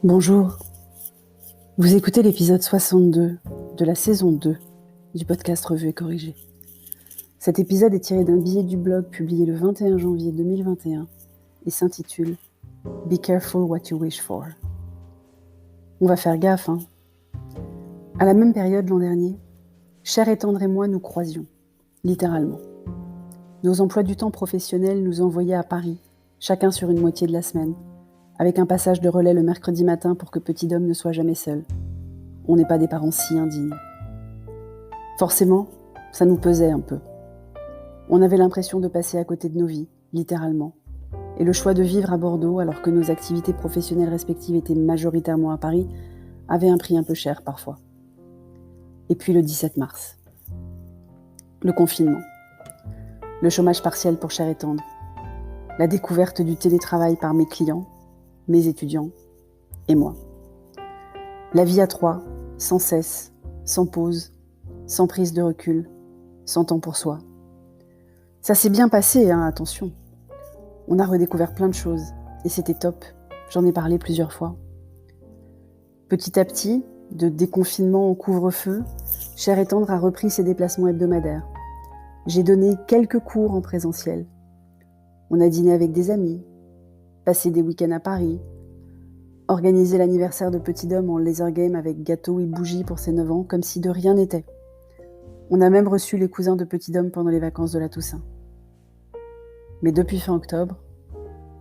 Bonjour, vous écoutez l'épisode 62 de la saison 2 du podcast Revue et Corrigé. Cet épisode est tiré d'un billet du blog publié le 21 janvier 2021 et s'intitule « Be careful what you wish for ». On va faire gaffe, hein. À la même période l'an dernier, Cher et Tendre et moi nous croisions, littéralement. Nos emplois du temps professionnels nous envoyaient à Paris, chacun sur une moitié de la semaine, avec un passage de relais le mercredi matin pour que Petit Dom ne soit jamais seul. On n'est pas des parents si indignes. Forcément, ça nous pesait un peu. On avait l'impression de passer à côté de nos vies, littéralement. Et le choix de vivre à Bordeaux, alors que nos activités professionnelles respectives étaient majoritairement à Paris, avait un prix un peu cher parfois. Et puis le 17 mars. Le confinement. Le chômage partiel pour Cher et Tendre. La découverte du télétravail par mes clients, mes étudiants et moi. La vie à trois, sans cesse, sans pause, sans prise de recul, sans temps pour soi. Ça s'est bien passé, hein, attention. On a redécouvert plein de choses et c'était top. J'en ai parlé plusieurs fois. Petit à petit, de déconfinement au couvre-feu, Cher et Tendre a repris ses déplacements hebdomadaires. J'ai donné quelques cours en présentiel. On a dîné avec des amis, passé des week-ends à Paris, organisé l'anniversaire de Petit Dom en laser game avec gâteau et bougies pour ses 9 ans, comme si de rien n'était. On a même reçu les cousins de Petit Dom pendant les vacances de la Toussaint. Mais depuis fin octobre,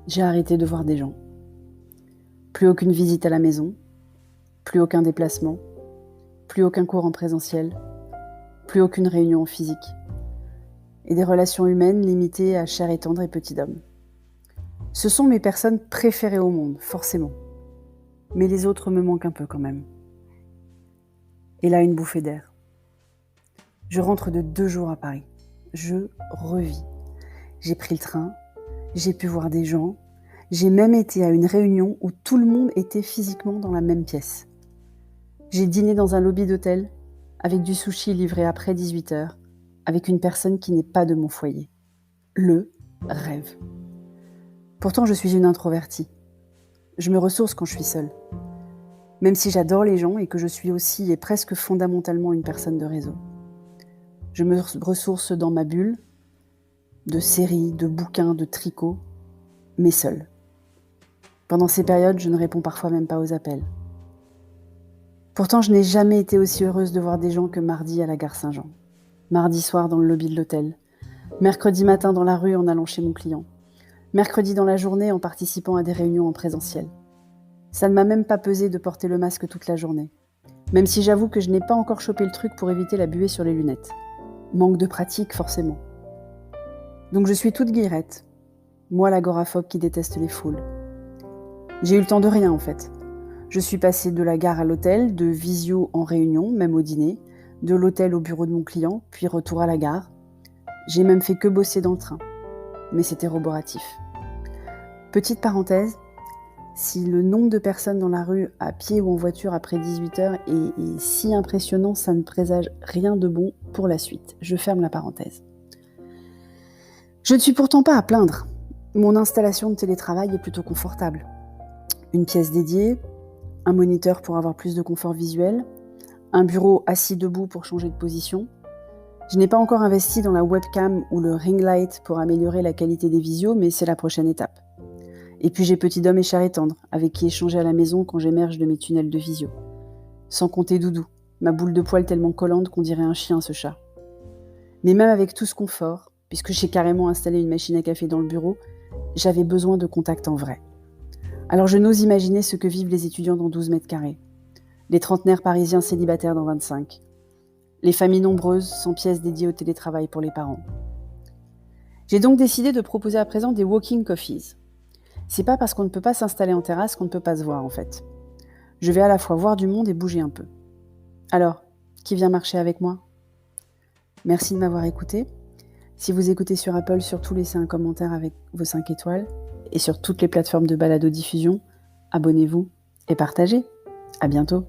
j'ai arrêté de voir des gens. Plus aucune visite à la maison, plus aucun déplacement, plus aucun cours en présentiel, plus aucune réunion en physique. Et des relations humaines limitées à Cher et Tendre et Petit Dom. Ce sont mes personnes préférées au monde, forcément. Mais les autres me manquent un peu quand même. Et là, une bouffée d'air. Je rentre de 2 jours à Paris. Je revis. J'ai pris le train, j'ai pu voir des gens, j'ai même été à une réunion où tout le monde était physiquement dans la même pièce. J'ai dîné dans un lobby d'hôtel avec du sushi livré après 18h, avec une personne qui n'est pas de mon foyer. Le rêve. Pourtant, je suis une introvertie. Je me ressource quand je suis seule. Même si j'adore les gens et que je suis aussi et presque fondamentalement une personne de réseau. Je me ressource dans ma bulle, de séries, de bouquins, de tricot, mais seule. Pendant ces périodes, je ne réponds parfois même pas aux appels. Pourtant, je n'ai jamais été aussi heureuse de voir des gens que mardi à la gare Saint-Jean. Mardi soir dans le lobby de l'hôtel. Mercredi matin dans la rue en allant chez mon client. Mercredi dans la journée en participant à des réunions en présentiel. Ça ne m'a même pas pesé de porter le masque toute la journée. Même si j'avoue que je n'ai pas encore chopé le truc pour éviter la buée sur les lunettes. Manque de pratique, forcément. Donc je suis toute guillerette. Moi, l'agoraphobe qui déteste les foules. J'ai eu le temps de rien, en fait. Je suis passée de la gare à l'hôtel, de visio en réunion, même au dîner, de l'hôtel au bureau de mon client, puis retour à la gare. J'ai même fait que bosser dans le train. Mais c'était roboratif. Petite parenthèse, si le nombre de personnes dans la rue, à pied ou en voiture après 18h est si impressionnant, ça ne présage rien de bon pour la suite. Je ferme la parenthèse. Je ne suis pourtant pas à plaindre. Mon installation de télétravail est plutôt confortable. Une pièce dédiée, un moniteur pour avoir plus de confort visuel, un bureau assis debout pour changer de position. Je n'ai pas encore investi dans la webcam ou le ring light pour améliorer la qualité des visios, mais c'est la prochaine étape. Et puis j'ai Petit Dom et Cher et Tendre, avec qui échanger à la maison quand j'émerge de mes tunnels de visio. Sans compter Doudou, ma boule de poil tellement collante qu'on dirait un chien ce chat. Mais même avec tout ce confort, puisque j'ai carrément installé une machine à café dans le bureau, j'avais besoin de contact en vrai. Alors je n'ose imaginer ce que vivent les étudiants dans 12 mètres carrés, les trentenaires parisiens célibataires dans 25, les familles nombreuses sans pièces dédiées au télétravail pour les parents. J'ai donc décidé de proposer à présent des walking coffees. C'est pas parce qu'on ne peut pas s'installer en terrasse qu'on ne peut pas se voir en fait. Je vais à la fois voir du monde et bouger un peu. Alors, qui vient marcher avec moi ? Merci de m'avoir écouté. Si vous écoutez sur Apple, surtout laissez un commentaire avec vos 5 étoiles. Et sur toutes les plateformes de balado-diffusion, abonnez-vous et partagez. À bientôt.